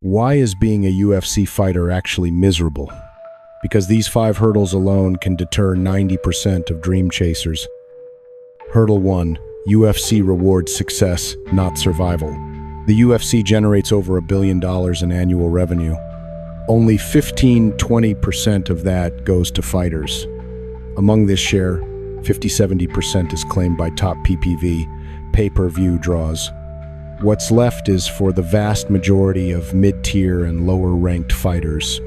Why is being a UFC fighter actually miserable? Because these 5 hurdles alone can deter 90% of dream chasers. Hurdle 1. UFC rewards success, not survival. The UFC generates over $1 billion in annual revenue. Only 15–20% of that goes to fighters. Among this share, 50–70% is claimed by top PPV, pay-per-view draws. What's left is for the vast majority of mid-tier and lower-ranked fighters.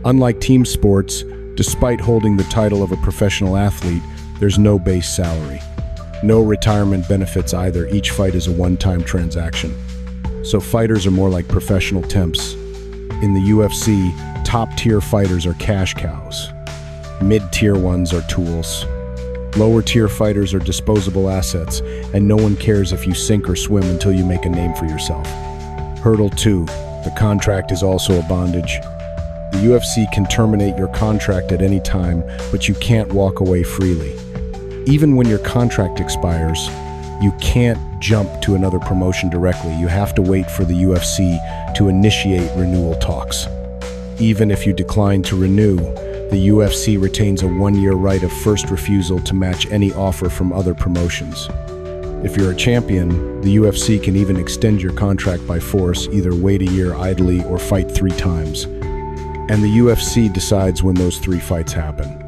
Unlike team sports, despite holding the title of a professional athlete, there's no base salary. No retirement benefits either. Each fight is a one-time transaction. So fighters are more like professional temps. In the UFC, top-tier fighters are cash cows. Mid-tier ones are tools. Lower-tier fighters are disposable assets, and no one cares if you sink or swim until you make a name for yourself. Hurdle 2. The contract is also a bondage. The UFC can terminate your contract at any time, but you can't walk away freely. Even when your contract expires, you can't jump to another promotion directly. You have to wait for the UFC to initiate renewal talks. Even if you decline to renew, the UFC retains a 1-year right of first refusal to match any offer from other promotions. If you're a champion, the UFC can even extend your contract by force, either wait a year idly or fight 3 times. And the UFC decides when those 3 fights happen.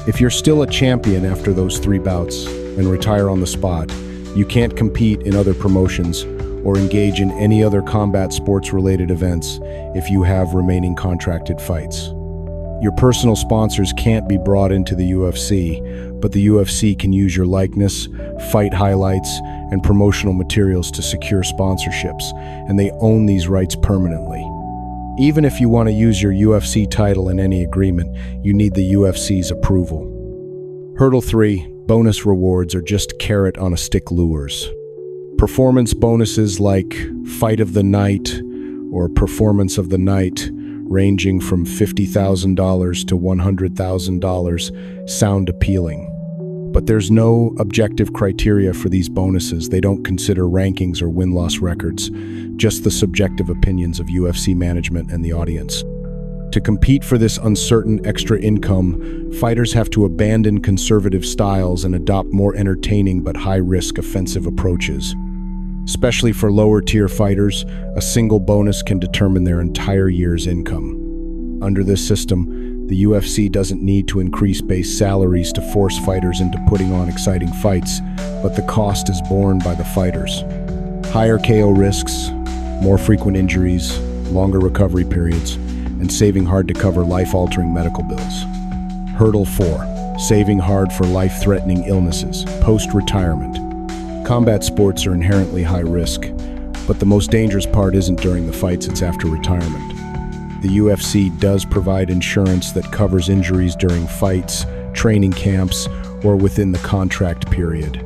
If you're still a champion after those 3 bouts and retire on the spot, you can't compete in other promotions or engage in any other combat sports-related events if you have remaining contracted fights. Your personal sponsors can't be brought into the UFC, but the UFC can use your likeness, fight highlights, and promotional materials to secure sponsorships, and they own these rights permanently. Even if you want to use your UFC title in any agreement, you need the UFC's approval. Hurdle 3. Bonus rewards are just carrot-on-a-stick lures. Performance bonuses like Fight of the Night or Performance of the Night, ranging from $50,000 to $100,000, sound appealing. But there's no objective criteria for these bonuses. They don't consider rankings or win-loss records, just the subjective opinions of UFC management and the audience. To compete for this uncertain extra income, fighters have to abandon conservative styles and adopt more entertaining but high-risk offensive approaches. Especially for lower-tier fighters, a single bonus can determine their entire year's income. Under this system, the UFC doesn't need to increase base salaries to force fighters into putting on exciting fights, but the cost is borne by the fighters. Higher KO risks, more frequent injuries, longer recovery periods, and saving hard to cover life-altering medical bills. Hurdle 4. Saving hard for life-threatening illnesses, post-retirement. Combat sports are inherently high risk, but the most dangerous part isn't during the fights, it's after retirement. The UFC does provide insurance that covers injuries during fights, training camps, or within the contract period.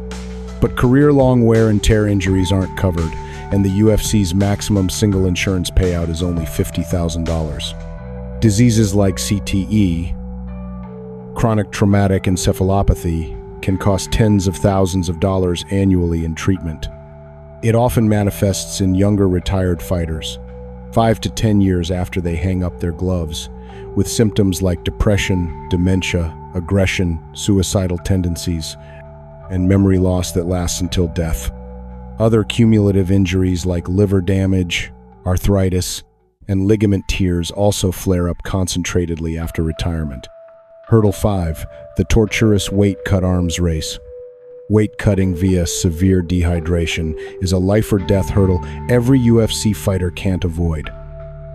But career-long wear and tear injuries aren't covered, and the UFC's maximum single insurance payout is only $50,000. Diseases like CTE, chronic traumatic encephalopathy, can cost tens of thousands of dollars annually in treatment. It often manifests in younger retired fighters, 5 to 10 years after they hang up their gloves, with symptoms like depression, dementia, aggression, suicidal tendencies, and memory loss that lasts until death. Other cumulative injuries like liver damage, arthritis, and ligament tears also flare up concentratedly after retirement. Hurdle 5. The torturous weight cut arms race. Weight cutting via severe dehydration is a life-or-death hurdle every UFC fighter can't avoid.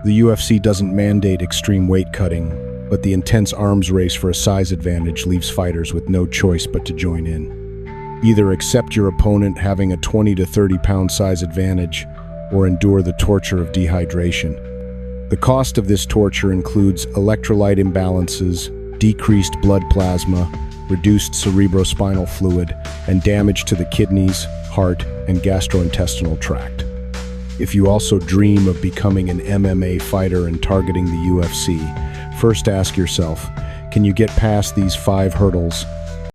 The UFC doesn't mandate extreme weight cutting, but the intense arms race for a size advantage leaves fighters with no choice but to join in. Either accept your opponent having a 20 to 30 pound size advantage, or endure the torture of dehydration. The cost of this torture includes electrolyte imbalances, decreased blood plasma, reduced cerebrospinal fluid, and damage to the kidneys, heart, and gastrointestinal tract. If you also dream of becoming an MMA fighter and targeting the UFC, first ask yourself, can you get past these 5 hurdles